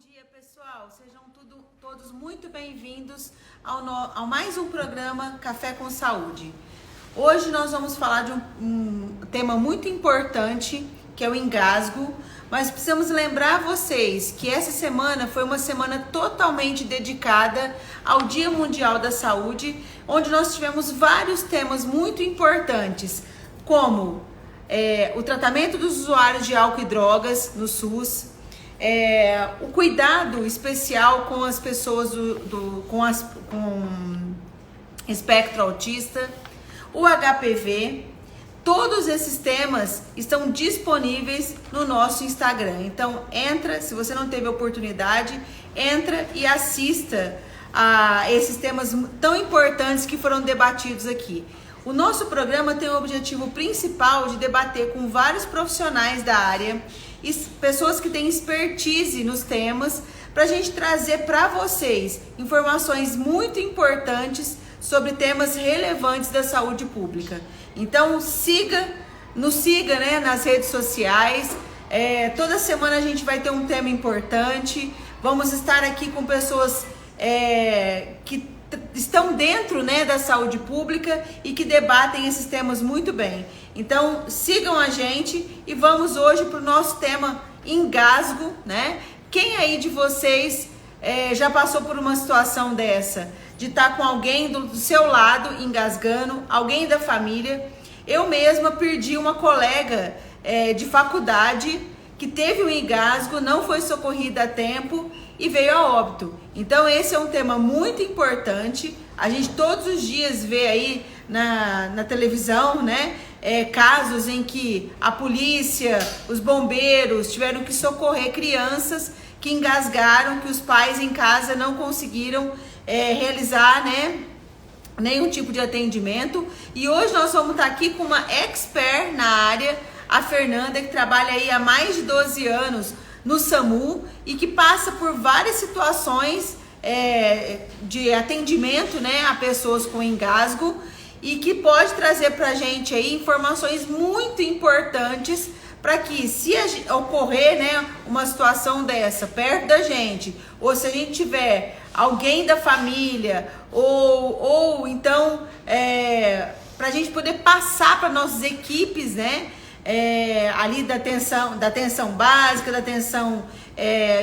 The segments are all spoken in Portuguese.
dia, pessoal. Sejam todos muito bem-vindos ao mais um programa Café com Saúde. Hoje nós vamos falar de um tema muito importante, que é o engasgo, mas precisamos lembrar vocês que essa semana foi uma semana totalmente dedicada ao Dia Mundial da Saúde, onde nós tivemos vários temas muito importantes, como o tratamento dos usuários de álcool e drogas no SUS, o cuidado especial com as pessoas com espectro autista, o HPV. Todos esses temas estão disponíveis no nosso Instagram. Então entra, se você não teve oportunidade, entra e assista a esses temas tão importantes que foram debatidos aqui. O nosso programa tem o objetivo principal de debater com vários profissionais da área e pessoas que têm expertise nos temas, para a gente trazer para vocês informações muito importantes sobre temas relevantes da saúde pública. Então nos siga, né, nas redes sociais. Toda semana a gente vai ter um tema importante. Vamos estar aqui com pessoas que estão dentro, né, da saúde pública e que debatem esses temas muito bem. Então sigam a gente e vamos hoje para o nosso tema engasgo, né? Quem aí de vocês já passou por uma situação dessa, de estar com alguém do seu lado engasgando, alguém da família? Eu mesma perdi uma colega de faculdade que teve um engasgo, não foi socorrida a tempo e veio a óbito. Então esse é um tema muito importante. A gente todos os dias vê aí na televisão, né, casos em que a polícia, os bombeiros tiveram que socorrer crianças que engasgaram, que os pais em casa não conseguiram realizar, né, nenhum tipo de atendimento. E hoje nós vamos estar aqui com uma expert na área, a Fernanda, que trabalha aí há mais de 12 anos no SAMU e que passa por várias situações de atendimento, né, a pessoas com engasgo, e que pode trazer para a gente aí informações muito importantes para que, se ocorrer, né, uma situação dessa perto da gente, ou se a gente tiver alguém da família, ou então para a gente poder passar para nossas equipes, né, ali da atenção básica, da atenção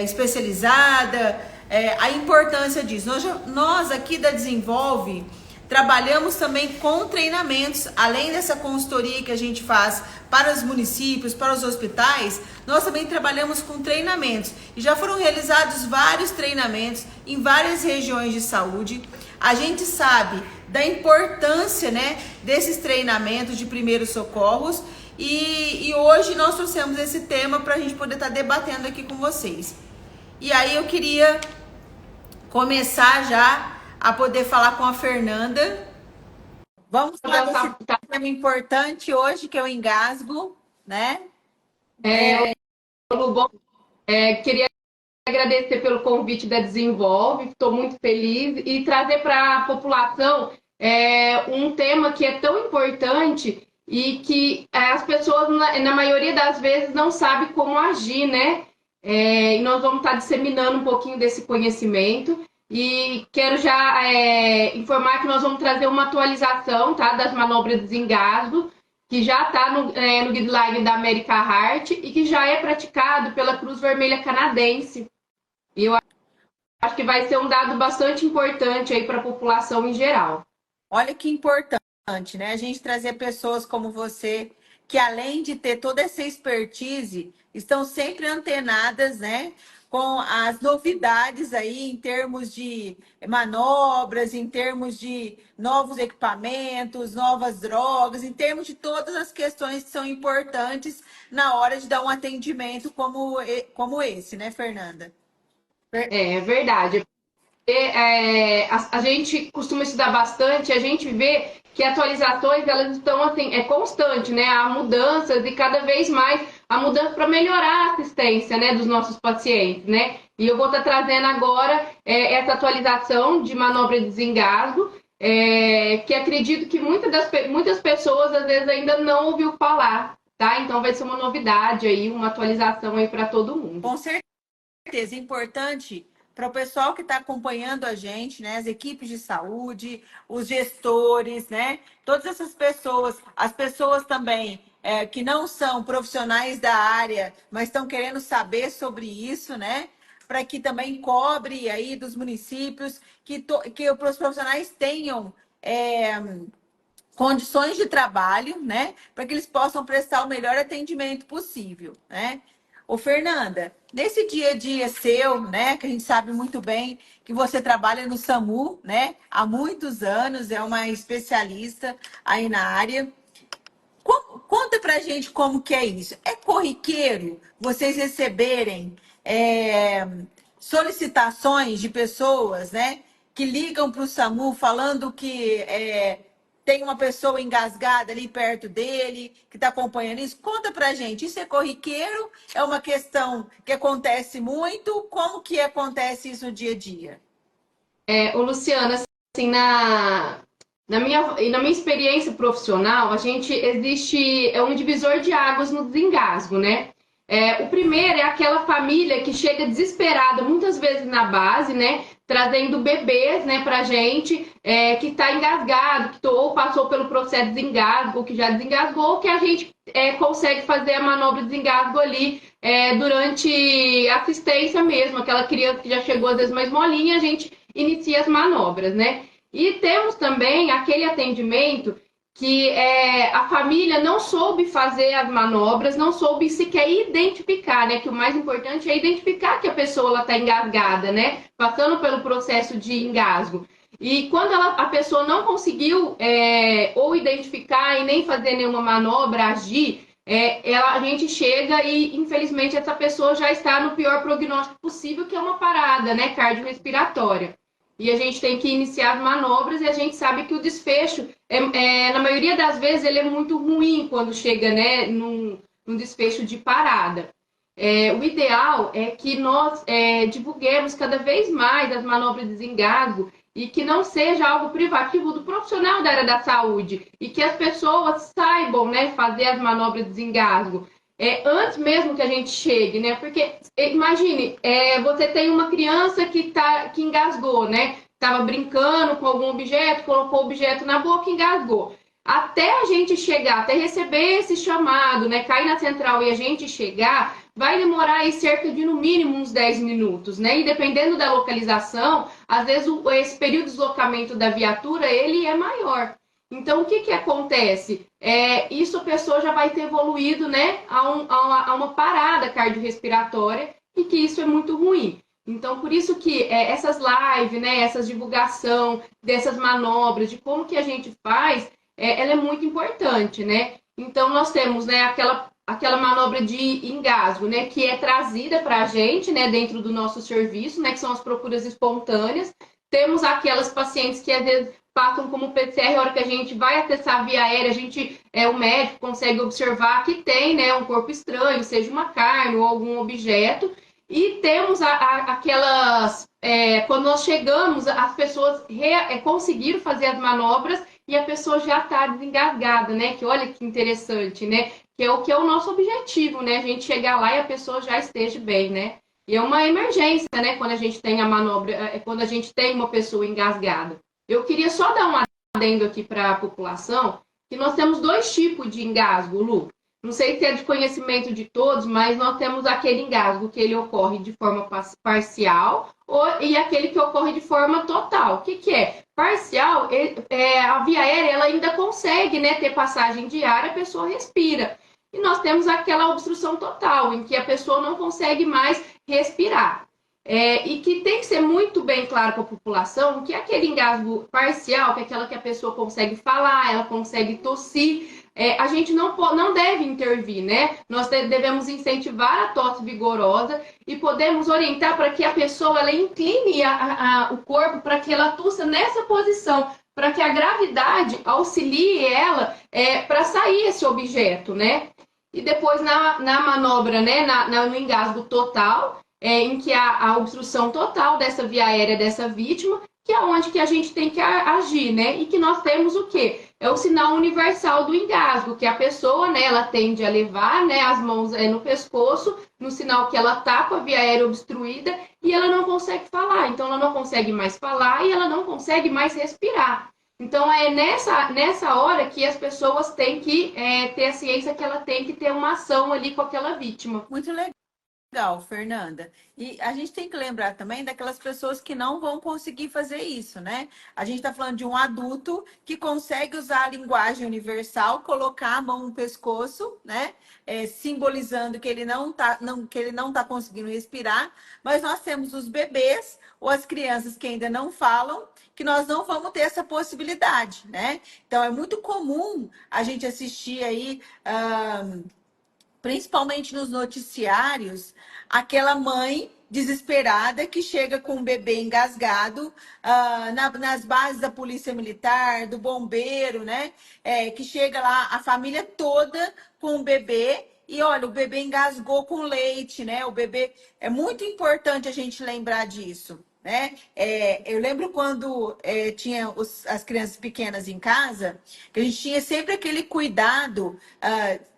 especializada, a importância disso. Nós aqui da Desenvolve trabalhamos também com treinamentos, além dessa consultoria que a gente faz para os municípios, para os hospitais, nós também trabalhamos com treinamentos. E já foram realizados vários treinamentos em várias regiões de saúde. A gente sabe da importância, né, desses treinamentos de primeiros socorros. E hoje nós trouxemos esse tema para a gente poder estar debatendo aqui com vocês. E aí eu queria começar já a poder falar com a Fernanda. Vamos falar desse tema importante hoje, que é o engasgo, né? Tudo bom? Queria agradecer pelo convite da Desenvolve, estou muito feliz, e trazer para a população um tema que é tão importante e que as pessoas, na maioria das vezes, não sabem como agir, né? E nós vamos estar disseminando um pouquinho desse conhecimento. E quero já informar que nós vamos trazer uma atualização, tá, das manobras de desengasgo, que já está no guideline da America Heart e que já é praticado pela Cruz Vermelha Canadense. E eu acho que vai ser um dado bastante importante aí para a população em geral. Olha que importante, né? A gente trazer pessoas como você, que além de ter toda essa expertise, estão sempre antenadas, né, com as novidades aí em termos de manobras, em termos de novos equipamentos, novas drogas, em termos de todas as questões que são importantes na hora de dar um atendimento como esse, né, Fernanda? É verdade. A gente costuma estudar bastante, a gente vê que atualizações, elas estão assim, constante, né? Há mudanças e cada vez mais a mudança para melhorar a assistência, né, dos nossos pacientes, né? E eu vou estar trazendo agora essa atualização de manobra de desengasgo, que acredito que muitas pessoas às vezes ainda não ouviu falar, tá? Então vai ser uma novidade aí, uma atualização aí para todo mundo. Com certeza. certeza, importante para o pessoal que está acompanhando a gente, né? As equipes de saúde, os gestores, né? Todas essas pessoas, as pessoas também que não são profissionais da área, mas estão querendo saber sobre isso, né? Para que também cobre aí dos municípios, que os profissionais tenham condições de trabalho, né? Para que eles possam prestar o melhor atendimento possível, né? Ô, Fernanda, nesse dia a dia seu, né, que a gente sabe muito bem que você trabalha no SAMU, né, há muitos anos, é uma especialista aí na área. Conta pra gente como que é isso. É corriqueiro vocês receberem solicitações de pessoas, né, que ligam para o SAMU falando que tem uma pessoa engasgada ali perto dele, que está acompanhando isso? Conta pra gente. Isso é corriqueiro? É uma questão que acontece muito? Como que acontece isso no dia a dia? Ô, Luciana, assim, na minha experiência profissional, existe um divisor de águas no desengasgo, né? O primeiro é aquela família que chega desesperada, muitas vezes na base, né? Trazendo bebês, né, pra gente, que está engasgado, que ou passou pelo processo de desengasgo, ou que já desengasgou, ou que a gente consegue fazer a manobra de desengasgo ali durante assistência mesmo, aquela criança que já chegou às vezes mais molinha, a gente inicia as manobras, né? E temos também aquele atendimento que a família não soube fazer as manobras, não soube sequer identificar, né? Que o mais importante é identificar que a pessoa está engasgada, né? Passando pelo processo de engasgo. E quando a pessoa não conseguiu ou identificar e nem fazer nenhuma manobra, agir, a gente chega e, infelizmente, essa pessoa já está no pior prognóstico possível, que é uma parada, né? Cardiorrespiratória. E a gente tem que iniciar as manobras e a gente sabe que o desfecho, na maioria das vezes, ele é muito ruim quando chega, né, num desfecho de parada. O ideal é que nós divulguemos cada vez mais as manobras de desengasgo e que não seja algo privativo do profissional da área da saúde e que as pessoas saibam, né, fazer as manobras de desengasgo. Antes mesmo que a gente chegue, né? Porque imagine, você tem uma criança que engasgou, né? Estava brincando com algum objeto, colocou o objeto na boca e engasgou. Até a gente chegar, até receber esse chamado, né? Cair na central e a gente chegar, vai demorar aí cerca de no mínimo uns 10 minutos, né? E dependendo da localização, às vezes esse período de deslocamento da viatura ele é maior. Então, o que acontece? Isso a pessoa já vai ter evoluído, né, a uma parada cardiorrespiratória e que isso é muito ruim. Então, por isso que essas lives, né, essas divulgação dessas manobras, de como que a gente faz, ela é muito importante, né? Então, nós temos, né, aquela manobra de engasgo, né, que é trazida para a gente, né, dentro do nosso serviço, né, que são as procuras espontâneas. Temos aquelas pacientes que às vezes passam como PCR, a hora que a gente vai acessar a via aérea, o médico consegue observar que tem, né, um corpo estranho, seja uma carne ou algum objeto. E temos aquelas... quando nós chegamos, as pessoas conseguiram fazer as manobras e a pessoa já está desengasgada, né? Que olha que interessante, né? Que é o nosso objetivo, né? A gente chegar lá e a pessoa já esteja bem, né? E é uma emergência, né? Quando a gente tem a manobra, quando a gente tem uma pessoa engasgada. Eu queria só dar um adendo aqui para a população, que nós temos dois tipos de engasgo, Lu. Não sei se é de conhecimento de todos, mas nós temos aquele engasgo que ele ocorre de forma parcial e aquele que ocorre de forma total. O que é? Parcial, a via aérea ela ainda consegue, né, ter passagem de ar, a pessoa respira. E nós temos aquela obstrução total, em que a pessoa não consegue mais respirar. E que tem que ser muito bem claro para a população que aquele engasgo parcial, que é aquela que a pessoa consegue falar, ela consegue tossir, a gente não deve intervir, né? Nós devemos incentivar a tosse vigorosa e podemos orientar para que a pessoa ela incline o corpo para que ela tussa nessa posição, para que a gravidade auxilie ela para sair esse objeto, né? E depois na manobra, né, no engasgo total, em que há a obstrução total dessa via aérea dessa vítima, que é onde que a gente tem que agir, né? E que nós temos o quê? É o sinal universal do engasgo, que a pessoa, né, ela tende a levar, né, as mãos no pescoço, no sinal que ela tá com a via aérea obstruída e ela não consegue falar. Então, ela não consegue mais falar e ela não consegue mais respirar. Então, é nessa hora que as pessoas têm que ter a ciência que ela tem que ter uma ação ali com aquela vítima. Muito legal, Fernanda. E a gente tem que lembrar também daquelas pessoas que não vão conseguir fazer isso, né? A gente está falando de um adulto que consegue usar a linguagem universal, colocar a mão no pescoço, né? Simbolizando que ele que ele não tá conseguindo respirar, mas nós temos os bebês ou as crianças que ainda não falam, que nós não vamos ter essa possibilidade, né? Então é muito comum a gente assistir aí. Principalmente nos noticiários, aquela mãe desesperada que chega com um bebê engasgado nas bases da polícia militar, do bombeiro, né? Que chega lá a família toda com o bebê e olha, o bebê engasgou com leite, né? O bebê é muito importante a gente lembrar disso. Né? Eu lembro quando tinha as crianças pequenas em casa, que a gente tinha sempre aquele cuidado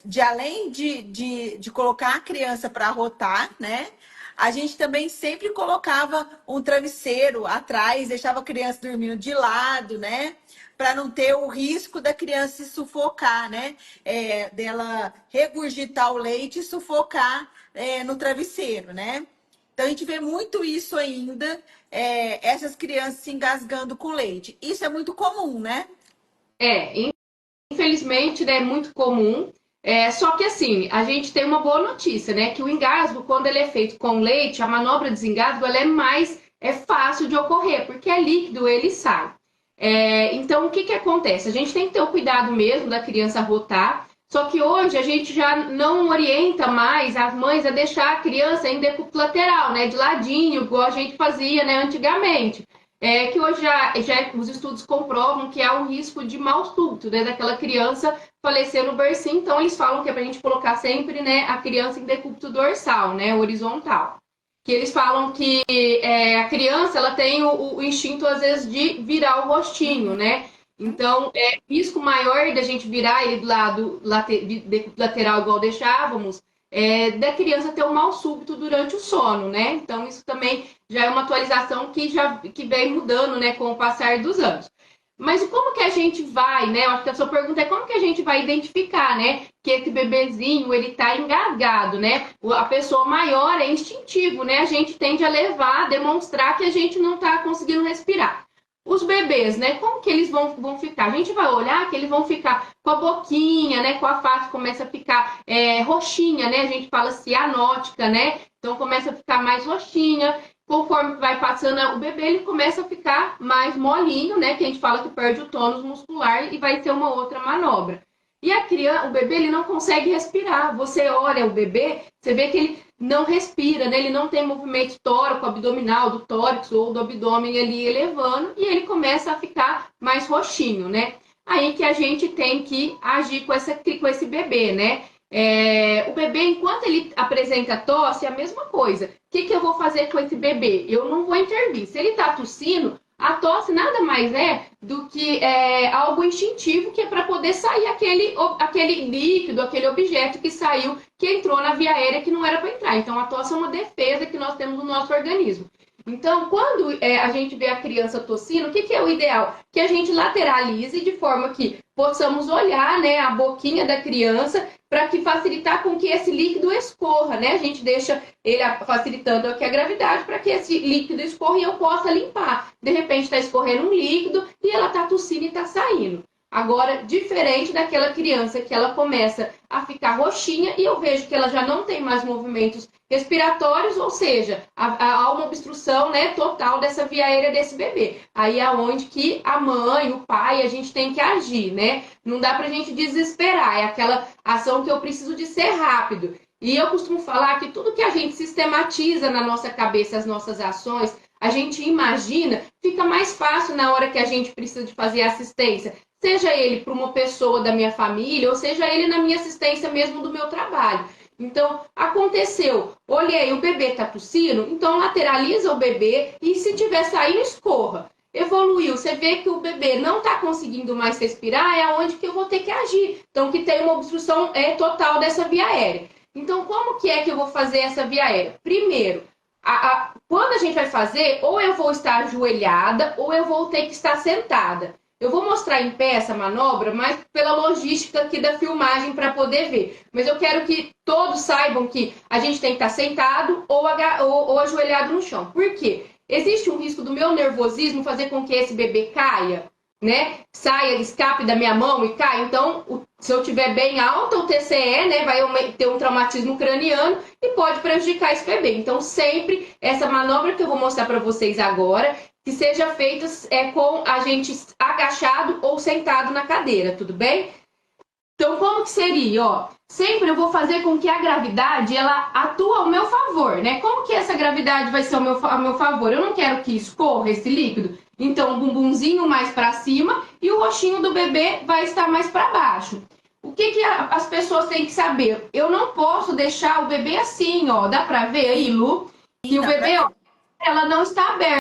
de além de colocar a criança para arrotar, né? A gente também sempre colocava um travesseiro atrás, deixava a criança dormindo de lado, né? Para não ter o risco da criança se sufocar, né? Dela regurgitar o leite e sufocar no travesseiro, né? Então, a gente vê muito isso ainda, essas crianças se engasgando com leite. Isso é muito comum, né? Infelizmente, né, é muito comum. Só que assim, a gente tem uma boa notícia, né? Que o engasgo, quando ele é feito com leite, a manobra de desengasgo, ela é fácil de ocorrer, porque é líquido, ele sai. Então, o que que acontece? A gente tem que ter o cuidado mesmo da criança arrotar, só que hoje a gente já não orienta mais as mães a deixar a criança em decúbito lateral, né? De ladinho, igual a gente fazia, né, antigamente. Que hoje já os estudos comprovam que há um risco de mal súbito, né, daquela criança falecer no bercinho. Então, eles falam que é para a gente colocar sempre, né, a criança em decúbito dorsal, né, horizontal. Que eles falam que a criança ela tem o instinto, às vezes, de virar o rostinho, né? Então, risco maior da gente virar ele do lado lateral, igual deixávamos, da criança ter um mal súbito durante o sono, né? Então, isso também já é uma atualização que vem mudando, né, com o passar dos anos. Mas como que a gente vai, né? Eu acho que a sua pergunta é como que a gente vai identificar, né? Que esse bebezinho, ele tá engasgado, né? A pessoa maior é instintivo, né? A gente tende a levar, a demonstrar que a gente não tá conseguindo respirar. Os bebês, né? Como que eles vão ficar? A gente vai olhar que eles vão ficar com a boquinha, né? Com a face começa a ficar roxinha, né? A gente fala cianótica, né? Então começa a ficar mais roxinha. Conforme vai passando o bebê, ele começa a ficar mais molinho, né? Que a gente fala que perde o tônus muscular e vai ter uma outra manobra. E a criança, o bebê, ele não consegue respirar. Você olha o bebê, você vê que ele não respira, né? Ele não tem movimento tóraco-abdominal, do tórax ou do abdômen ali elevando, e ele começa a ficar mais roxinho, né? Aí que a gente tem que agir com esse bebê, né? O bebê, enquanto ele apresenta tosse, é a mesma coisa. O que eu vou fazer com esse bebê? Eu não vou intervir. Se ele está tossindo, a tosse nada mais é do que algo instintivo, que é para poder sair aquele líquido, aquele objeto que saiu, que entrou na via aérea que não era para entrar. Então, a tosse é uma defesa que nós temos no nosso organismo. Então, quando a gente vê a criança tossindo, o que é o ideal? Que a gente lateralize de forma que possamos olhar, né, a boquinha da criança para que facilitar com que esse líquido escorra, né? A gente deixa ele facilitando aqui a gravidade para que esse líquido escorra e eu possa limpar. De repente está escorrendo um líquido e ela está tossindo e está saindo. Agora, diferente daquela criança que ela começa a ficar roxinha e eu vejo que ela já não tem mais movimentos respiratórios, ou seja, há uma obstrução, né, total dessa via aérea desse bebê. Aí é onde que a mãe, o pai, a gente tem que agir, né? Não dá pra gente desesperar, é aquela ação que eu preciso de ser rápido. E eu costumo falar que tudo que a gente sistematiza na nossa cabeça, as nossas ações, a gente imagina, fica mais fácil na hora que a gente precisa de fazer assistência. Seja ele para uma pessoa da minha família, ou seja ele na minha assistência mesmo do meu trabalho. Então, aconteceu, olhei, o bebê está tossindo, então lateraliza o bebê e se tiver saindo, escorra. Evoluiu, você vê que o bebê não está conseguindo mais respirar, é onde que eu vou ter que agir. Então, que tem uma obstrução total dessa via aérea. Então, como que é que eu vou fazer essa via aérea? Primeiro, quando a gente vai fazer, ou eu vou estar ajoelhada, ou eu vou ter que estar sentada. Eu vou mostrar em pé essa manobra, mas pela logística aqui da filmagem para poder ver. Mas eu quero que todos saibam que a gente tem que estar sentado ou ajoelhado no chão. Por quê? Existe um risco do meu nervosismo fazer com que esse bebê caia, né? Saia, escape da minha mão e caia. Então, se eu tiver bem alta, o TCE, né, vai ter um traumatismo craniano e pode prejudicar esse bebê. Então, sempre essa manobra que eu vou mostrar para vocês agora, que seja feita com a gente agachado ou sentado na cadeira, tudo bem? Então, como que seria? Ó, sempre eu vou fazer com que a gravidade ela atue ao meu favor, né? Como que essa gravidade vai ser ao meu favor? Eu não quero que escorra esse líquido, então o bumbumzinho mais para cima e o roxinho do bebê vai estar mais para baixo. O que as pessoas têm que saber? Eu não posso deixar o bebê assim, ó. Dá para ver aí, Lu? Que o bebê, ó, ela não está aberta.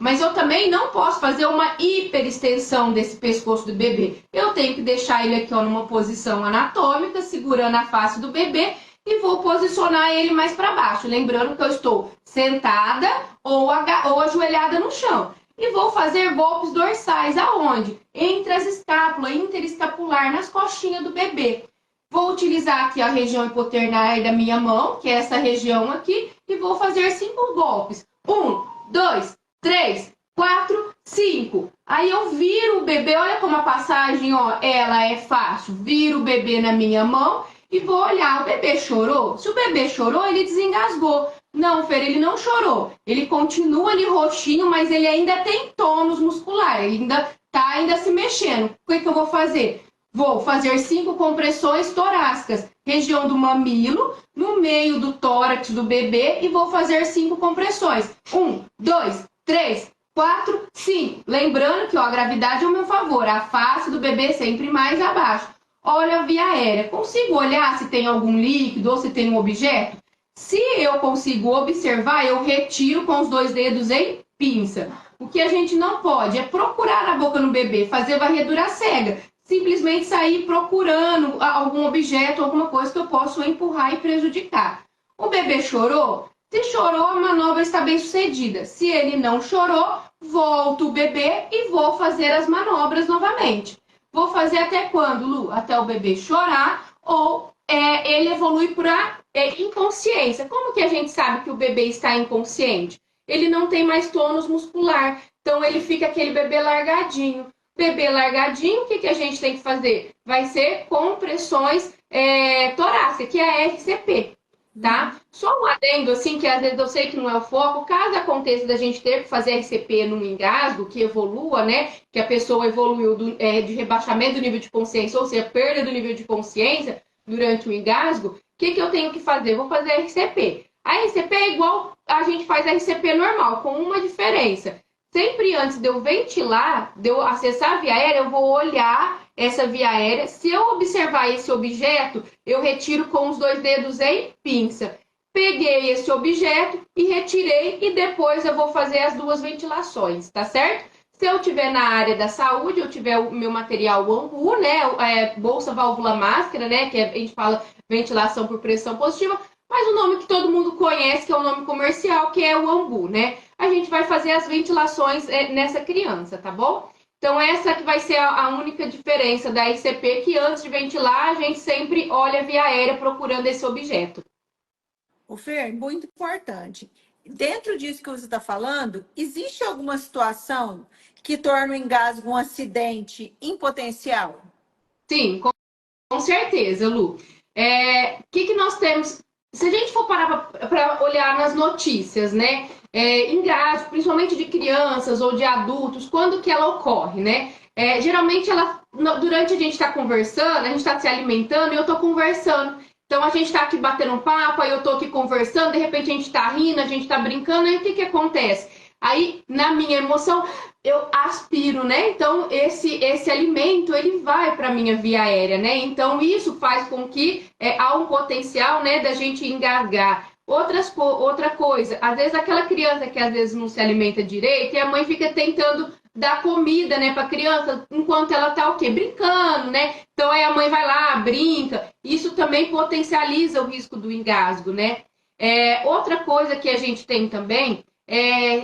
Mas eu também não posso fazer uma hiperextensão desse pescoço do bebê. Eu tenho que deixar ele aqui ó, numa posição anatômica, segurando a face do bebê e vou posicionar ele mais para baixo. Lembrando que eu estou sentada ou ajoelhada no chão. E vou fazer golpes dorsais. Aonde? Entre as escápulas, interescapular, nas costinhas do bebê. Vou utilizar aqui a região hipoternária da minha mão, que é essa região aqui, e vou fazer 5 golpes. 1, 2, 3, 4, 5. Aí eu viro o bebê, olha como a passagem, ó, ela é fácil. Viro o bebê na minha mão e vou olhar. O bebê chorou? Se o bebê chorou, ele desengasgou. Não, Fer, ele não chorou. Ele continua ali roxinho, mas ele ainda tem tônus muscular. Ele ainda tá se mexendo. O que eu vou fazer? Vou fazer 5 compressões torácicas, região do mamilo, no meio do tórax do bebê e vou fazer 5 compressões. 1, 2, 3, 4, 5. Lembrando que ó, a gravidade é ao meu favor, a face do bebê sempre mais abaixo. Olha a via aérea. Consigo olhar se tem algum líquido ou se tem um objeto? Se eu consigo observar, eu retiro com os 2 dedos em pinça. O que a gente não pode é procurar na boca no bebê, fazer varredura cega. Simplesmente sair procurando algum objeto, alguma coisa que eu possa empurrar e prejudicar. O bebê chorou? Se chorou, a manobra está bem sucedida. Se ele não chorou, volto o bebê e vou fazer as manobras novamente. Vou fazer até quando, Lu? Até o bebê chorar ou ele evolui para inconsciência. Como que a gente sabe que o bebê está inconsciente? Ele não tem mais tônus muscular, então ele fica aquele bebê largadinho. Bebê largadinho, o que a gente tem que fazer? Vai ser compressões torácicas, que é a RCP, tá? Só um adendo, assim, que às vezes eu sei que não é o foco, caso aconteça da gente ter que fazer RCP num engasgo, que evolua, né? Que a pessoa evoluiu de rebaixamento do nível de consciência, ou seja, perda do nível de consciência durante o engasgo, o que eu tenho que fazer? Vou fazer RCP. A RCP é igual a gente faz a RCP normal, com uma diferença. Sempre antes de eu ventilar, de eu acessar a via aérea, eu vou olhar essa via aérea. Se eu observar esse objeto, eu retiro com os 2 dedos em pinça. Peguei esse objeto e retirei e depois eu vou fazer as 2 ventilações, tá certo? Se eu tiver na área da saúde, eu tiver o meu material o AMBU, né, bolsa, válvula, máscara, né, que a gente fala ventilação por pressão positiva, mas o nome que todo mundo conhece, que é o nome comercial, que é o AMBU, né? A gente vai fazer as ventilações nessa criança, tá bom? Então, essa que vai ser a única diferença da RCP, que antes de ventilar, a gente sempre olha a via aérea procurando esse objeto. O Fer, muito importante. Dentro disso que você está falando, existe alguma situação que torna o engasgo um acidente em potencial? Sim, com certeza, Lu. Que nós temos? Se a gente for parar para olhar nas notícias, né? Engasgo, principalmente de crianças ou de adultos, quando que ela ocorre, né? Geralmente, durante a gente está conversando, a gente está se alimentando e eu estou conversando. Então, a gente está aqui batendo um papo, aí eu estou aqui conversando, de repente a gente está rindo, a gente está brincando, aí o que acontece? Aí, na minha emoção, eu aspiro, né? Então, esse alimento, ele vai para a minha via aérea, né? Então, isso faz com que há um potencial, né, da gente engasgar. Outra coisa, às vezes aquela criança que às vezes não se alimenta direito e a mãe fica tentando dar comida, né, para a criança enquanto ela tá o quê? Brincando, né? Então aí a mãe vai lá, brinca. Isso também potencializa o risco do engasgo, né? Outra coisa que a gente tem também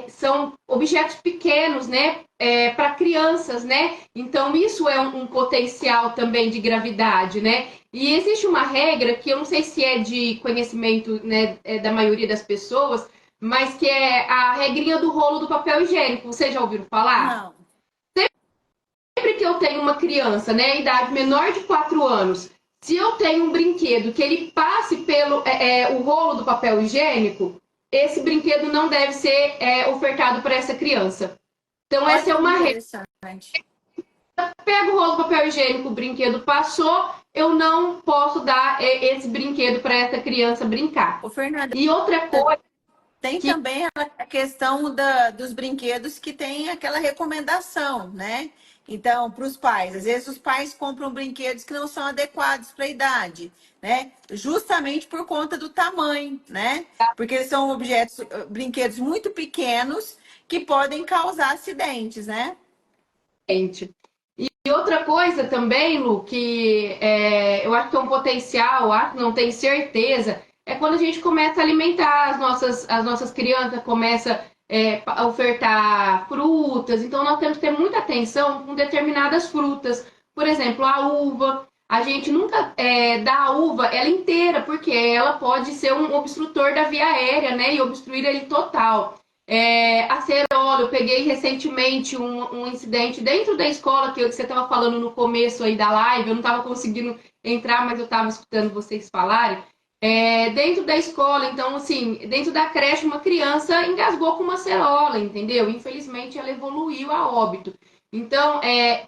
são objetos pequenos, né? Para crianças, né? Então isso é um potencial também de gravidade, né? E existe uma regra que eu não sei se é de conhecimento, né, da maioria das pessoas, mas que é a regrinha do rolo do papel higiênico. Vocês já ouviram falar? Não. Sempre que eu tenho uma criança, né, idade menor de 4 anos, se eu tenho um brinquedo que ele passe pelo o rolo do papel higiênico, esse brinquedo não deve ser ofertado para essa criança. Então, Olha essa é que uma regra. interessante. Pega o rolo do papel higiênico, o brinquedo passou, eu não posso dar esse brinquedo para essa criança brincar. Ô, Fernanda, E outra coisa tem que também a questão dos brinquedos que tem aquela recomendação, né? Então, para os pais, às vezes os pais compram brinquedos que não são adequados para a idade, né? Justamente por conta do tamanho, né? Porque são objetos, brinquedos muito pequenos que podem causar acidentes, né? E outra coisa também, Lu, que eu acho que é um potencial, acho, não tenho certeza, é quando a gente começa a alimentar as nossas crianças, começa a ofertar frutas. Então, nós temos que ter muita atenção com determinadas frutas. Por exemplo, a uva. A gente nunca dá a uva ela inteira, porque ela pode ser um obstrutor da via aérea, né? E obstruir ele total. Acerola, eu peguei recentemente um incidente dentro da escola que você estava falando no começo aí da live, eu não estava conseguindo entrar, mas eu estava escutando vocês falarem. Dentro da escola, então, assim, dentro da creche, uma criança engasgou com uma acerola, entendeu? Infelizmente, ela evoluiu a óbito. Então,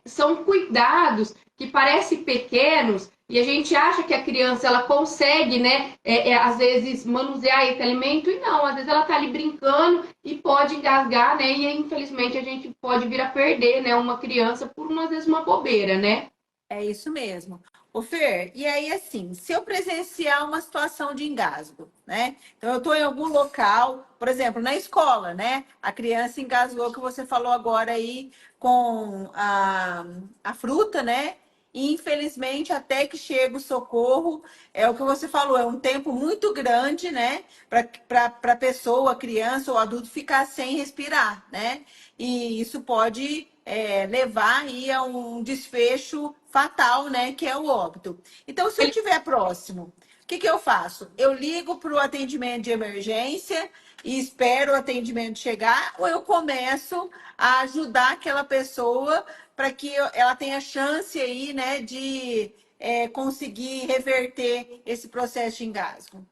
são cuidados que parecem pequenos, e a gente acha que a criança ela consegue, né, às vezes, manusear esse alimento, e não, às vezes ela está ali brincando e pode engasgar, né, e infelizmente a gente pode vir a perder, né, uma criança por, às vezes, uma bobeira, né? É isso mesmo. Ô, Fer, e aí assim, se eu presenciar uma situação de engasgo, né? Então eu estou em algum local, por exemplo, na escola, né? A criança engasgou, que você falou agora aí, com a fruta, né? E infelizmente, até que chega o socorro, é o que você falou, é um tempo muito grande, né? Para a pessoa, criança ou adulto ficar sem respirar, né? E isso pode levar aí a um desfecho fatal, né? Que é o óbito. Então, se eu estiver próximo, o que eu faço? Eu ligo para o atendimento de emergência e espero o atendimento chegar, ou eu começo a ajudar aquela pessoa para que ela tenha chance aí, né, de conseguir reverter esse processo de engasgo.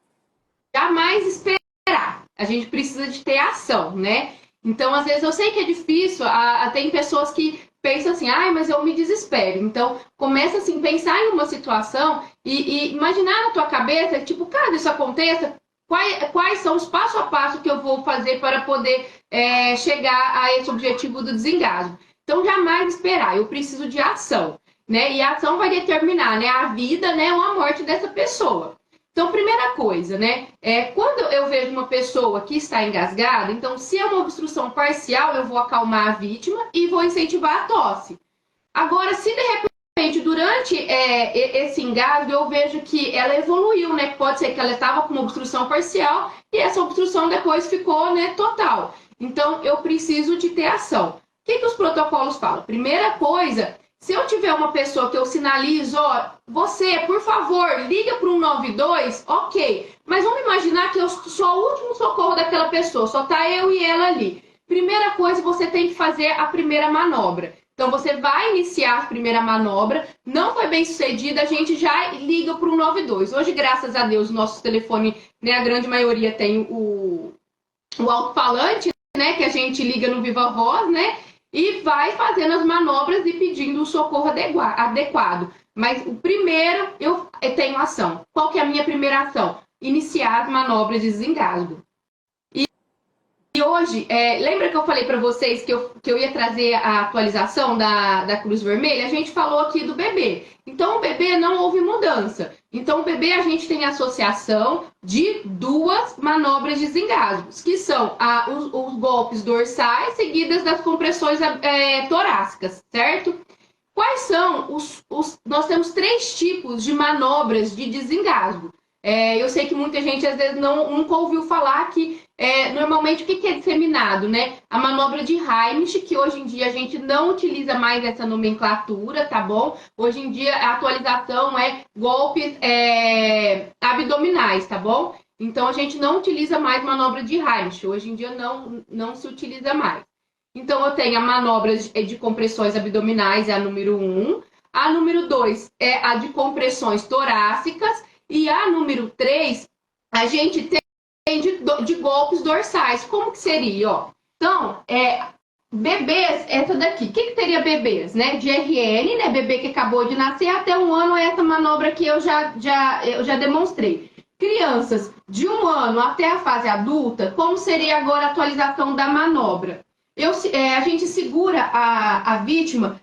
Jamais esperar. A gente precisa de ter ação, né? Então, às vezes, eu sei que é difícil, tem pessoas que pensam assim, ai, mas eu me desespero. Então, começa assim, pensar em uma situação e imaginar na tua cabeça, tipo, caso isso aconteça, quais são os passo a passo que eu vou fazer para poder chegar a esse objetivo do desengasgo. Então, jamais esperar, eu preciso de ação, né? E a ação vai determinar, né, a vida, né, ou a morte dessa pessoa. Então, primeira coisa, né? Quando eu vejo uma pessoa que está engasgada, então, se é uma obstrução parcial, eu vou acalmar a vítima e vou incentivar a tosse. Agora, se de repente, durante esse engasgo, eu vejo que ela evoluiu, né? Pode ser que ela estava com uma obstrução parcial e essa obstrução depois ficou, né, total. Então, eu preciso de ter ação. O que os protocolos falam? Primeira coisa, se eu tiver uma pessoa que eu sinalizo, ó, você, por favor, liga para o 192, ok. Mas vamos imaginar que eu sou o último socorro daquela pessoa, só tá eu e ela ali. Primeira coisa, você tem que fazer a primeira manobra. Então, você vai iniciar a primeira manobra, não foi bem sucedida, a gente já liga para o 192. Hoje, graças a Deus, nossos telefones, né, a grande maioria tem o alto-falante, né, que a gente liga no Viva Voz, né? E vai fazendo as manobras e pedindo o socorro adequado. Mas o primeiro, eu tenho ação. Qual que é a minha primeira ação? Iniciar as manobras de desengasgo. E hoje, lembra que eu falei para vocês que eu ia trazer a atualização da Cruz Vermelha? A gente falou aqui do bebê. Então, o bebê não houve mudança. Então, o bebê, a gente tem a associação de duas manobras de desengasgos, que são os golpes dorsais seguidas das compressões torácicas, certo? Quais são Nós temos 3 tipos de manobras de desengasgo. Eu sei que muita gente, às vezes, nunca ouviu falar que, normalmente, o que é disseminado, né? A manobra de Heimlich, que hoje em dia a gente não utiliza mais essa nomenclatura, tá bom? Hoje em dia, a atualização é golpes abdominais, tá bom? Então, a gente não utiliza mais manobra de Heimlich. Hoje em dia, não se utiliza mais. Então, eu tenho a manobra de compressões abdominais, é a número 1. A número 2 é a de compressões torácicas. E a número 3, a gente tem de golpes dorsais. Como que seria? Ó? Então, bebês, essa daqui. O que teria bebês? Né? De RN, né? Bebê que acabou de nascer, até 1 ano, é essa manobra que eu já demonstrei. Crianças de 1 ano até a fase adulta, como seria agora a atualização da manobra? A gente segura a vítima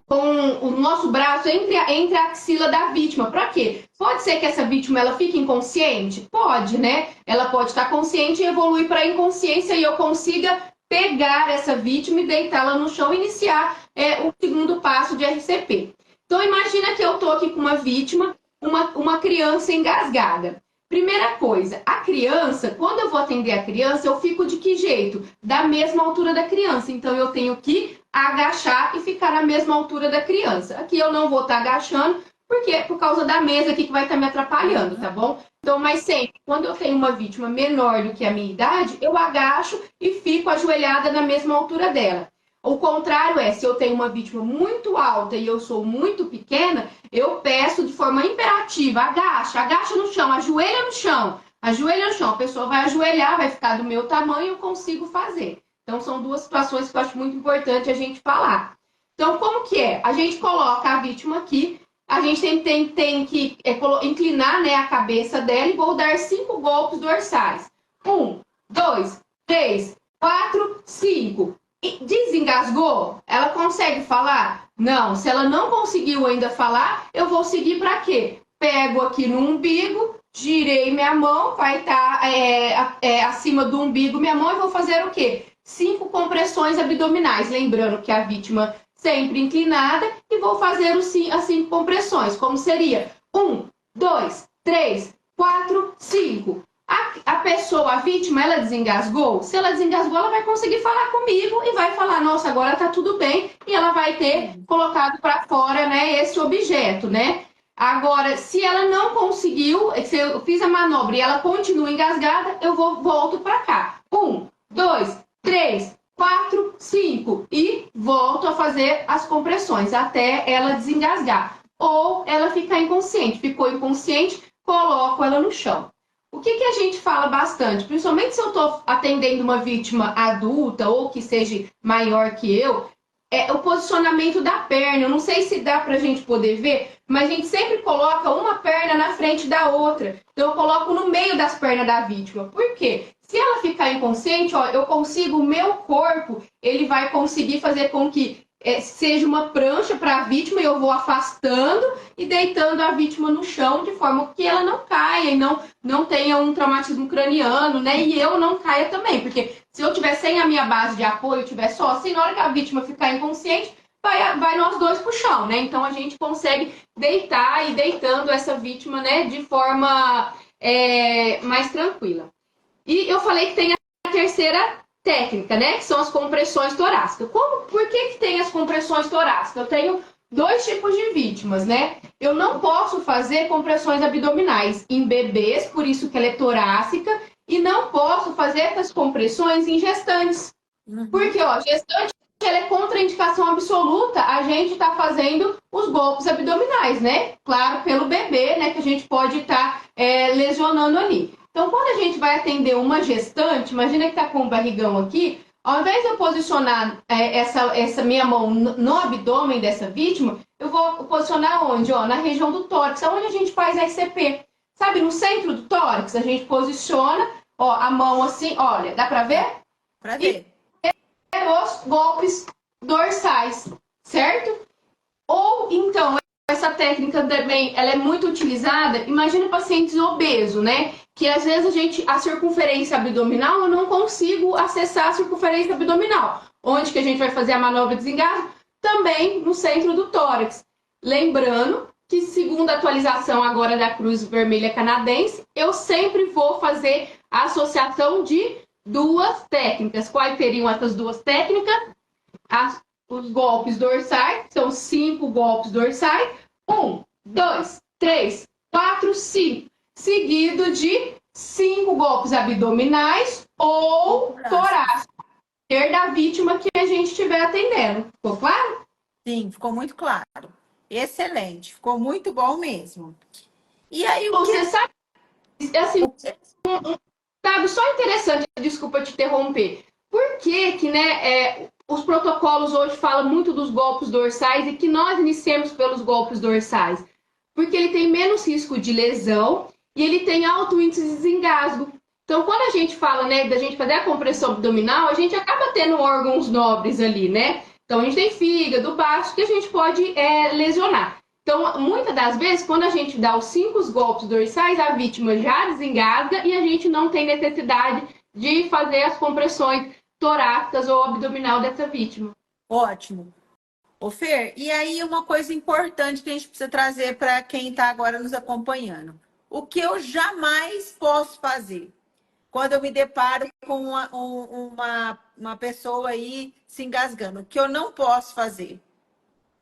com o nosso braço entre a axila da vítima. Para quê? Pode ser que essa vítima ela fique inconsciente? Pode, né? Ela pode estar consciente e evoluir para a inconsciência e eu consiga pegar essa vítima e deitá-la no chão e iniciar o segundo passo de RCP. Então, imagina que eu estou aqui com uma vítima, uma criança engasgada. Primeira coisa, a criança, quando eu vou atender a criança, eu fico de que jeito? Da mesma altura da criança. Então, eu tenho que agachar e ficar na mesma altura da criança. Aqui eu não vou estar agachando, porque por causa da mesa aqui que vai estar me atrapalhando, tá bom? Então, mas sempre, quando eu tenho uma vítima menor do que a minha idade, eu agacho e fico ajoelhada na mesma altura dela. O contrário se eu tenho uma vítima muito alta e eu sou muito pequena, eu peço de forma imperativa, agacha no chão, ajoelha no chão. A pessoa vai ajoelhar, vai ficar do meu tamanho e eu consigo fazer. Então, são 2 situações que eu acho muito importante a gente falar. Então, como que é? A gente coloca a vítima aqui, a gente tem que inclinar, né, a cabeça dela e vou dar 5 golpes dorsais. 1, 2, 3, 4, 5. Desengasgou? Ela consegue falar? Não. Se ela não conseguiu ainda falar, eu vou seguir para quê? Pego aqui no umbigo, girei minha mão, vai estar acima do umbigo minha mão e vou fazer o quê? 5 compressões abdominais. Lembrando que a vítima sempre inclinada e vou fazer as 5 compressões. Como seria? 1, 2, 3, 4, 5. A pessoa, a vítima, ela desengasgou? Se ela desengasgou, ela vai conseguir falar comigo e vai falar, nossa, agora tá tudo bem. E ela vai ter colocado para fora, né, esse objeto, né? Agora, se ela não conseguiu, se eu fiz a manobra e ela continua engasgada, eu volto para cá. 1, 2, 3, 4, 5. E volto a fazer as compressões até ela desengasgar. Ou ela ficar inconsciente. Ficou inconsciente, coloco ela no chão. O que a gente fala bastante, principalmente se eu estou atendendo uma vítima adulta ou que seja maior que eu, é o posicionamento da perna. Eu não sei se dá para a gente poder ver, mas a gente sempre coloca uma perna na frente da outra. Então, eu coloco no meio das pernas da vítima. Por quê? Se ela ficar inconsciente, eu consigo, o meu corpo, ele vai conseguir fazer com que seja uma prancha para a vítima e eu vou afastando e deitando a vítima no chão de forma que ela não caia e não tenha um traumatismo craniano, né? E eu não caia também, porque se eu tiver sem a minha base de apoio, tiver só assim, na hora que a vítima ficar inconsciente, vai nós dois pro chão, né? Então a gente consegue deitar e deitando essa vítima, né, de forma mais tranquila. E eu falei que tem a terceira técnica, né? Que são as compressões torácicas. Por que tem as compressões torácicas? Eu tenho 2 tipos de vítimas, né? Eu não posso fazer compressões abdominais em bebês, por isso que ela é torácica, e não posso fazer essas compressões em gestantes. Porque, gestante, ela é contraindicação absoluta, a gente tá fazendo os golpes abdominais, né? Claro, pelo bebê, né? Que a gente pode estar lesionando ali. Então, quando a gente vai atender uma gestante, imagina que tá com o barrigão aqui, ao invés de eu posicionar essa minha mão no abdômen dessa vítima, eu vou posicionar onde? Na região do tórax, onde a gente faz RCP. Sabe, no centro do tórax, a gente posiciona, a mão assim, olha, dá pra ver? Pra ver. E os golpes dorsais, certo? Ou, então, essa técnica também, ela é muito utilizada, imagina pacientes obesos, né? Que às vezes a circunferência abdominal, eu não consigo acessar a circunferência abdominal. Onde que a gente vai fazer a manobra de desengasgo? Também no centro do tórax. Lembrando que, segundo a atualização agora da Cruz Vermelha Canadense, eu sempre vou fazer a associação de duas técnicas. Quais seriam essas duas técnicas? Os golpes dorsais, são 5 golpes dorsais. 1, 2, 3, 4, 5. Seguido de 5 golpes abdominais ou torácicos. Da vítima que a gente estiver atendendo. Ficou claro? Sim, ficou muito claro. Excelente, ficou muito bom mesmo. E aí, você sabe, assim, dado só interessante, desculpa te interromper. Por que né, os protocolos hoje falam muito dos golpes dorsais e que nós iniciemos pelos golpes dorsais? Porque ele tem menos risco de lesão e ele tem alto índice de desengasgo. Então, quando a gente fala, né, da gente fazer a compressão abdominal, a gente acaba tendo órgãos nobres ali, né? Então, a gente tem fígado, baço, que a gente pode lesionar. Então, muitas das vezes, quando a gente dá os 5 golpes dorsais, a vítima já desengasga e a gente não tem necessidade de fazer as compressões torácicas ou abdominal dessa vítima. Ótimo. Ô Fer, e aí uma coisa importante que a gente precisa trazer para quem está agora nos acompanhando. O que eu jamais posso fazer quando eu me deparo com uma pessoa aí se engasgando? O que eu não posso fazer?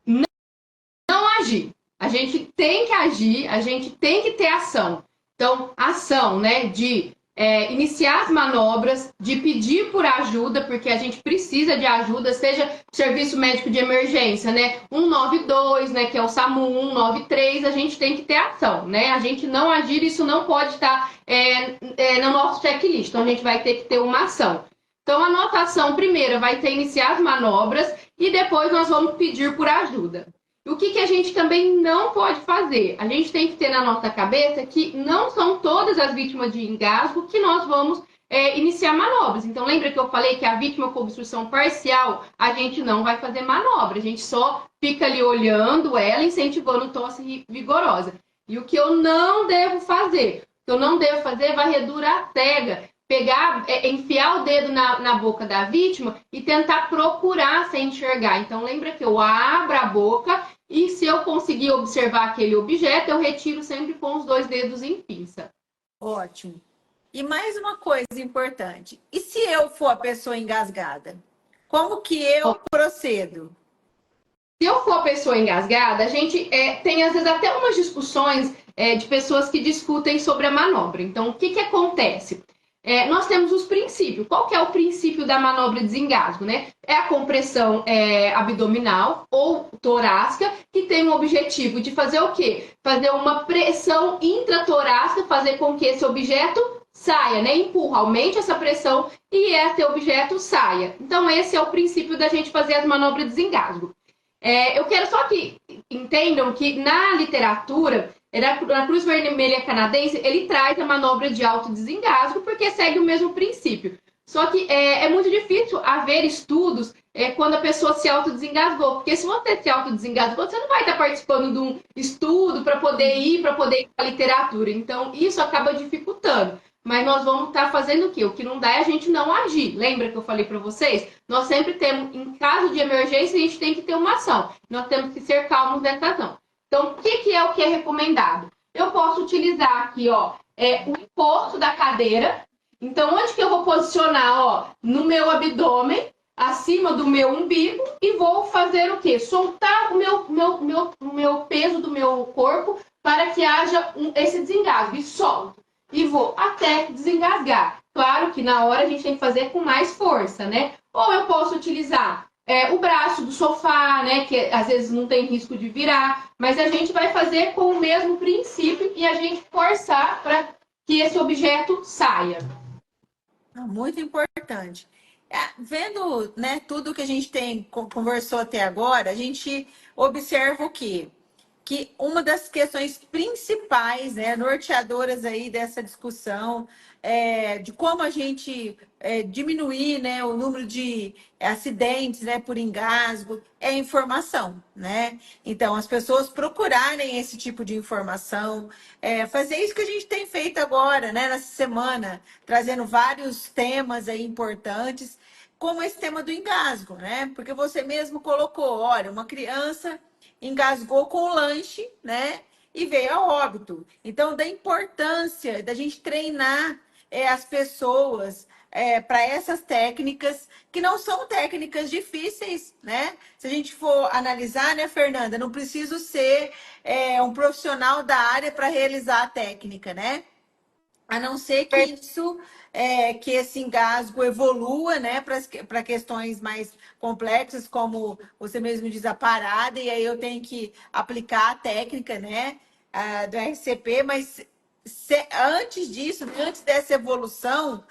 Não agir. A gente tem que agir, a gente tem que ter ação. Então, ação, né, de iniciar as manobras, de pedir por ajuda, porque a gente precisa de ajuda, seja serviço médico de emergência, né, 192, né, que é o SAMU, 193, a gente tem que ter ação, né, a gente não agir, isso não pode estar no nosso checklist, então a gente vai ter que ter uma ação. Então, a nossa ação primeira vai ser iniciar as manobras e depois nós vamos pedir por ajuda. O que a gente também não pode fazer? A gente tem que ter na nossa cabeça que não são todas as vítimas de engasgo que nós vamos iniciar manobras. Então, lembra que eu falei que a vítima com obstrução parcial, a gente não vai fazer manobra. A gente só fica ali olhando ela, incentivando tosse vigorosa. E o que eu não devo fazer? O que eu não devo fazer é varredura à cega. Pegar, enfiar o dedo na boca da vítima e tentar procurar sem enxergar. Então, lembra que eu abro a boca e se eu conseguir observar aquele objeto, eu retiro sempre com os 2 dedos em pinça. Ótimo. E mais uma coisa importante. E se eu for a pessoa engasgada? Como que eu procedo? Se eu for a pessoa engasgada, a gente tem, às vezes, até umas discussões de pessoas que discutem sobre a manobra. Então, o que acontece? Nós temos os princípios. Qual que é o princípio da manobra de desengasgo, né? É a compressão abdominal ou torácica, que tem o objetivo de fazer o quê? Fazer uma pressão intratorácica, fazer com que esse objeto saia, né? Empurra, aumente essa pressão e esse objeto saia. Então, esse é o princípio da gente fazer as manobras de desengasgo. Eu quero só que entendam que na literatura, na Cruz Vermelha Canadense, ele traz a manobra de alto desengasgo porque segue o mesmo princípio. Só que é muito difícil haver estudos quando a pessoa se autodesengasgou. Porque se você se autodesengasgou, você não vai estar participando de um estudo para poder ir para a literatura. Então, isso acaba dificultando. Mas nós vamos estar fazendo o quê? O que não dá é a gente não agir. Lembra que eu falei para vocês? Nós sempre temos, em caso de emergência, a gente tem que ter uma ação. Nós temos que ser calmos nessa ação. Então, o que é recomendado? Eu posso utilizar aqui, ó, o encosto da cadeira. Então, onde que eu vou posicionar, ó, no meu abdômen, acima do meu umbigo, e vou fazer o quê? Soltar o meu peso do meu corpo para que haja esse desengasgo. E solto. E vou até desengasgar. Claro que na hora a gente tem que fazer com mais força, né? Ou eu posso utilizar o braço do sofá, né? Que às vezes não tem risco de virar, mas a gente vai fazer com o mesmo princípio e a gente forçar para que esse objeto saia. Muito importante. Vendo, né, tudo que a gente conversou até agora, a gente observa o quê? que uma das questões principais, né, norteadoras aí dessa discussão, de como a gente diminuir, né, o número de acidentes, né, por engasgo, é a informação, né? Então, as pessoas procurarem esse tipo de informação, fazer isso que a gente tem feito agora, né, nessa semana, trazendo vários temas aí importantes, como esse tema do engasgo, né? Porque você mesmo colocou, olha, uma criança engasgou com o lanche, né? E veio a óbito. Então, da importância da gente treinar as pessoas para essas técnicas, que não são técnicas difíceis, né? Se a gente for analisar, né, Fernanda, não preciso ser um profissional da área para realizar a técnica, né? A não ser que que esse engasgo evolua, né, para questões mais complexas, como você mesmo diz, a parada, e aí eu tenho que aplicar a técnica, né, do RCP, mas antes disso, antes dessa evolução,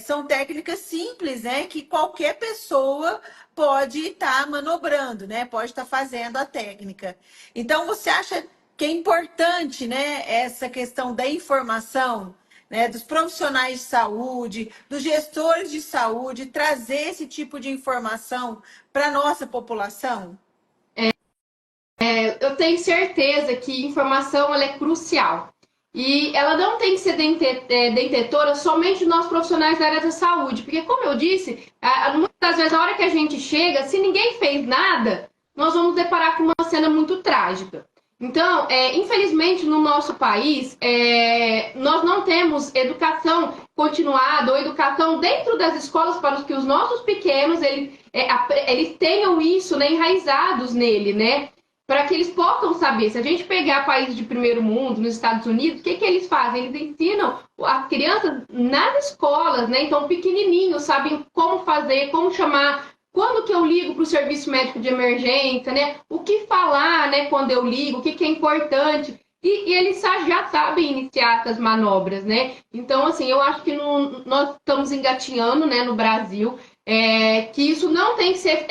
são técnicas simples, né, que qualquer pessoa pode estar manobrando, né, pode estar fazendo a técnica. Então, você acha que é importante, né, essa questão da informação, né, dos profissionais de saúde, dos gestores de saúde, trazer esse tipo de informação para a nossa população? Eu tenho certeza que informação ela é crucial. E ela não tem que ser detentora somente de nós profissionais da área da saúde, porque, como eu disse, muitas vezes, na hora que a gente chega, se ninguém fez nada, nós vamos deparar com uma cena muito trágica. Então, infelizmente, no nosso país, nós não temos educação continuada ou educação dentro das escolas para que os nossos pequenos eles tenham isso, né, enraizados nele, né? Para que eles possam saber. Se a gente pegar países de primeiro mundo, nos Estados Unidos, o que eles fazem? Eles ensinam as crianças nas escolas, né? Então, pequenininhos, sabem como fazer, como chamar, quando que eu ligo para o serviço médico de emergência, né? O que falar, né? Quando eu ligo, o que é importante. E eles já sabem iniciar essas manobras, né? Então, assim, eu acho que nós estamos engatinhando, né, no Brasil, que isso não tem que ser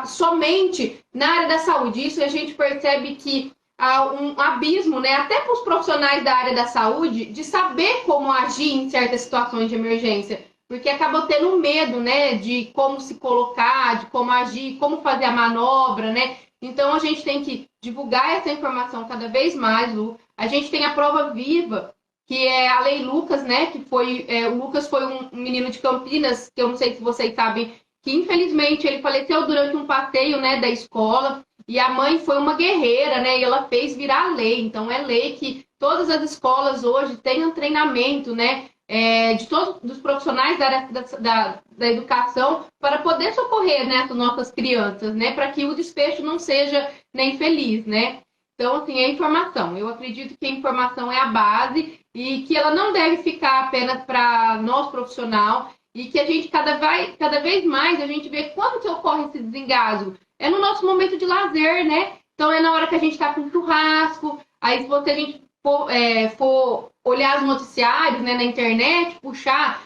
somente na área da saúde. Isso a gente percebe que há um abismo, né, até para os profissionais da área da saúde, de saber como agir em certas situações de emergência, porque acabam tendo medo, né, de como se colocar, de como agir, como fazer a manobra, né? Então a gente tem que divulgar essa informação cada vez mais, Lu. A gente tem a prova viva, que é a Lei Lucas, né? Que foi o Lucas foi um menino de Campinas, que eu não sei se vocês sabem, que infelizmente ele faleceu durante um passeio, né, da escola. E a mãe foi uma guerreira, né? E ela fez virar lei. Então é lei que todas as escolas hoje tenham treinamento, né? De todos os profissionais da área da educação para poder socorrer, né, as nossas crianças, né? Para que o desfecho não seja nem feliz, né? Então, assim, é informação. Eu acredito que a informação é a base e que ela não deve ficar apenas para nós profissional e que a gente cada vez mais a gente vê quando que ocorre esse desengasgo. É no nosso momento de lazer, né? Então é na hora que a gente está com churrasco, aí se a gente for olhar os noticiários, né, na internet, puxar,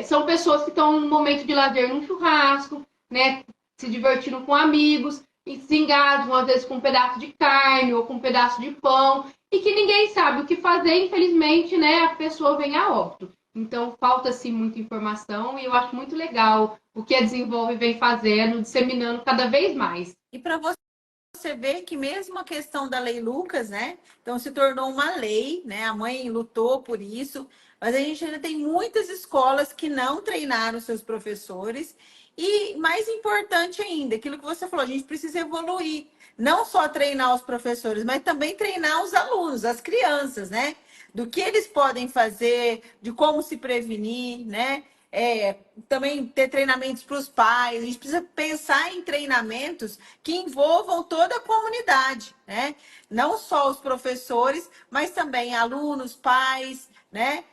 são pessoas que estão no momento de lazer num churrasco, né, se divertindo com amigos, e se engasgam, às vezes, com um pedaço de carne ou com um pedaço de pão, e que ninguém sabe o que fazer, infelizmente, né, a pessoa vem a óbito. Então, falta-se muita informação e eu acho muito legal o que a Desenvolve vem fazendo, disseminando cada vez mais. E para você ver que mesmo a questão da Lei Lucas, né? Então se tornou uma lei, né? A mãe lutou por isso, mas a gente ainda tem muitas escolas que não treinaram seus professores. E mais importante ainda, aquilo que você falou, a gente precisa evoluir. Não só treinar os professores, mas também treinar os alunos, as crianças, né? Do que eles podem fazer, de como se prevenir, né? Também ter treinamentos para os pais. A gente precisa pensar em treinamentos que envolvam toda a comunidade, né? Não só os professores, mas também alunos, pais, né?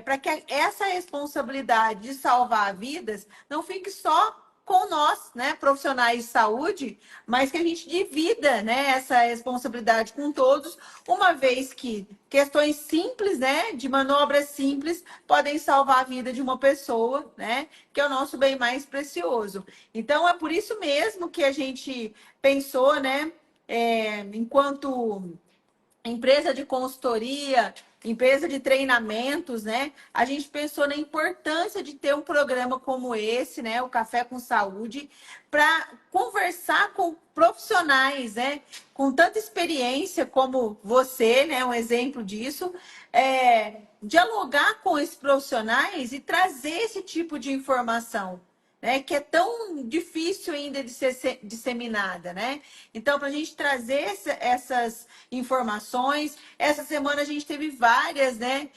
Para que essa responsabilidade de salvar vidas não fique só com nós, né, profissionais de saúde, mas que a gente divida, né, essa responsabilidade com todos, uma vez que questões simples, né, de manobras simples, podem salvar a vida de uma pessoa, né, que é o nosso bem mais precioso. Então, é por isso mesmo que a gente pensou, né, enquanto empresa de consultoria, empresa de treinamentos, né? A gente pensou na importância de ter um programa como esse, né? O Café com Saúde, para conversar com profissionais, né? Com tanta experiência como você, né? Um exemplo disso, dialogar com esses profissionais e trazer esse tipo de informação, né, que é tão difícil ainda de ser disseminada, né? Então, para a gente trazer essas informações, essa semana a gente teve várias, né,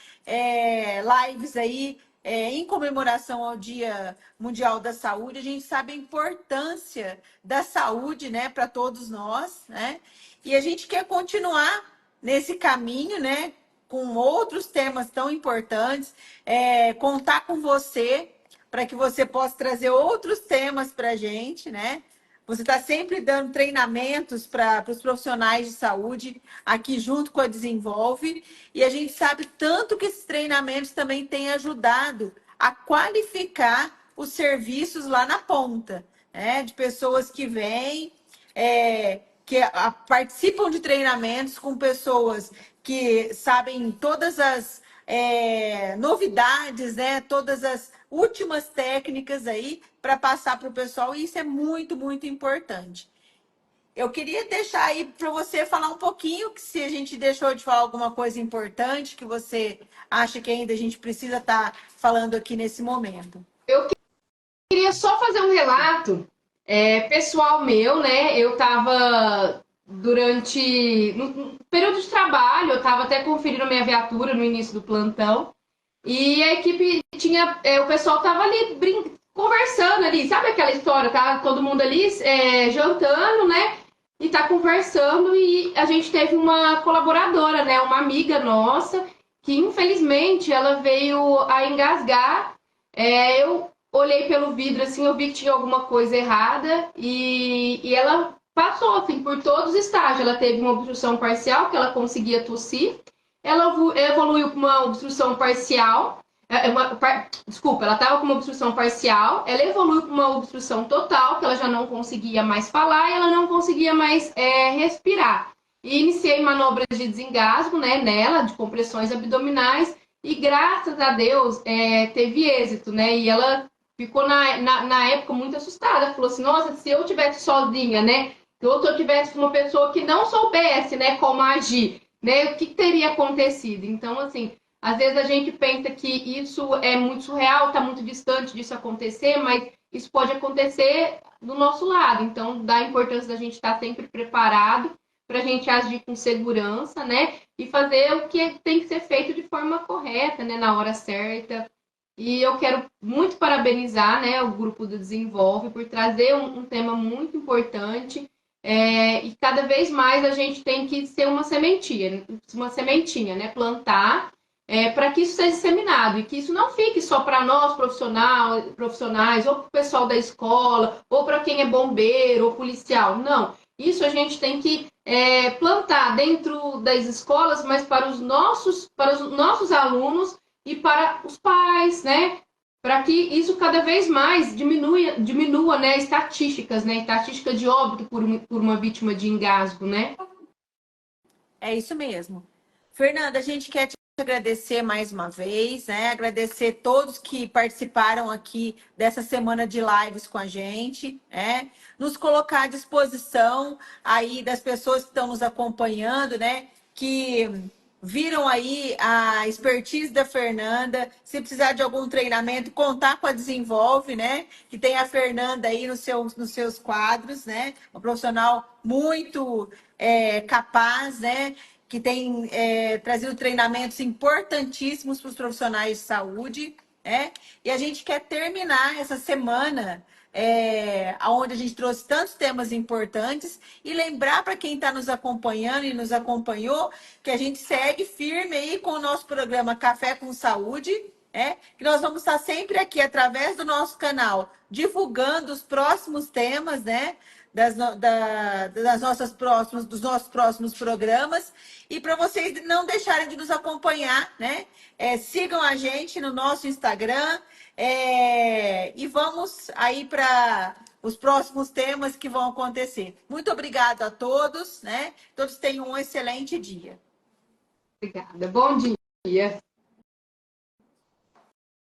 lives aí em comemoração ao Dia Mundial da Saúde. A gente sabe a importância da saúde, né, para todos nós, né? E a gente quer continuar nesse caminho, né, com outros temas tão importantes, contar com você para que você possa trazer outros temas para a gente, né? Você está sempre dando treinamentos para os profissionais de saúde aqui junto com a Desenvolve, e a gente sabe tanto que esses treinamentos também têm ajudado a qualificar os serviços lá na ponta, né? De pessoas que vêm, participam de treinamentos com pessoas que sabem todas as novidades, né? Todas as últimas técnicas aí para passar para o pessoal, e isso é muito, muito importante. Eu queria deixar aí para você falar um pouquinho, que se a gente deixou de falar alguma coisa importante que você acha que ainda a gente precisa estar falando aqui nesse momento. Eu queria só fazer um relato pessoal meu, né? Eu estava no período de trabalho, eu estava até conferindo a minha viatura no início do plantão, e a equipe tinha, o pessoal estava ali conversando ali, sabe aquela história, tá? Todo mundo ali jantando, né? E tá conversando, e a gente teve uma colaboradora, né? Uma amiga nossa, que infelizmente ela veio a engasgar. Eu olhei pelo vidro assim, eu vi que tinha alguma coisa errada, e ela passou assim por todos os estágios. Ela teve uma obstrução parcial, que ela conseguia tossir. Ela evoluiu para uma obstrução parcial. Desculpa, ela estava com uma obstrução parcial, ela evoluiu para uma obstrução total, que ela já não conseguia mais falar e ela não conseguia mais respirar. E iniciei manobras de desengasgo, né, nela, de compressões abdominais, e graças a Deus teve êxito, né? E ela ficou na época muito assustada, falou assim: nossa, se eu tivesse sozinha, né? Ou se eu tivesse uma pessoa que não soubesse, né, como agir, né, o que teria acontecido? Então, assim, às vezes a gente pensa que isso é muito surreal, está muito distante disso acontecer, mas isso pode acontecer do nosso lado. Então, dá a importância da gente estar sempre preparado para a gente agir com segurança, né? E fazer o que tem que ser feito de forma correta, né? Na hora certa. E eu quero muito parabenizar, né, o grupo do Desenvolve por trazer um tema muito importante. E cada vez mais a gente tem que ser uma sementinha, né? Plantar para que isso seja disseminado e que isso não fique só para nós profissionais, ou para o pessoal da escola, ou para quem é bombeiro ou policial. Não, isso a gente tem que plantar dentro das escolas, mas para os nossos alunos e para os pais, né? Para que isso cada vez mais diminua, né, estatísticas, né? Estatística de óbito por uma vítima de engasgo, né? É isso mesmo. Fernanda, a gente quer te agradecer mais uma vez, né? Agradecer todos que participaram aqui dessa semana de lives com a gente, né? Nos colocar à disposição aí das pessoas que estão nos acompanhando, né? Que viram aí a expertise da Fernanda. Se precisar de algum treinamento, contar com a Desenvolve, né? Que tem a Fernanda aí nos seus quadros, né? Uma profissional muito capaz, né? Que tem trazido treinamentos importantíssimos para os profissionais de saúde, né? E a gente quer terminar essa semana onde a gente trouxe tantos temas importantes, e lembrar para quem está nos acompanhando e nos acompanhou que a gente segue firme aí com o nosso programa Café com Saúde, que nós vamos estar sempre aqui através do nosso canal divulgando os próximos temas, né? Dos nossos próximos programas, e para vocês não deixarem de nos acompanhar, né? Sigam a gente no nosso Instagram, e vamos aí para os próximos temas que vão acontecer. Muito obrigada a todos, né? Todos tenham um excelente dia. Obrigada. Bom dia.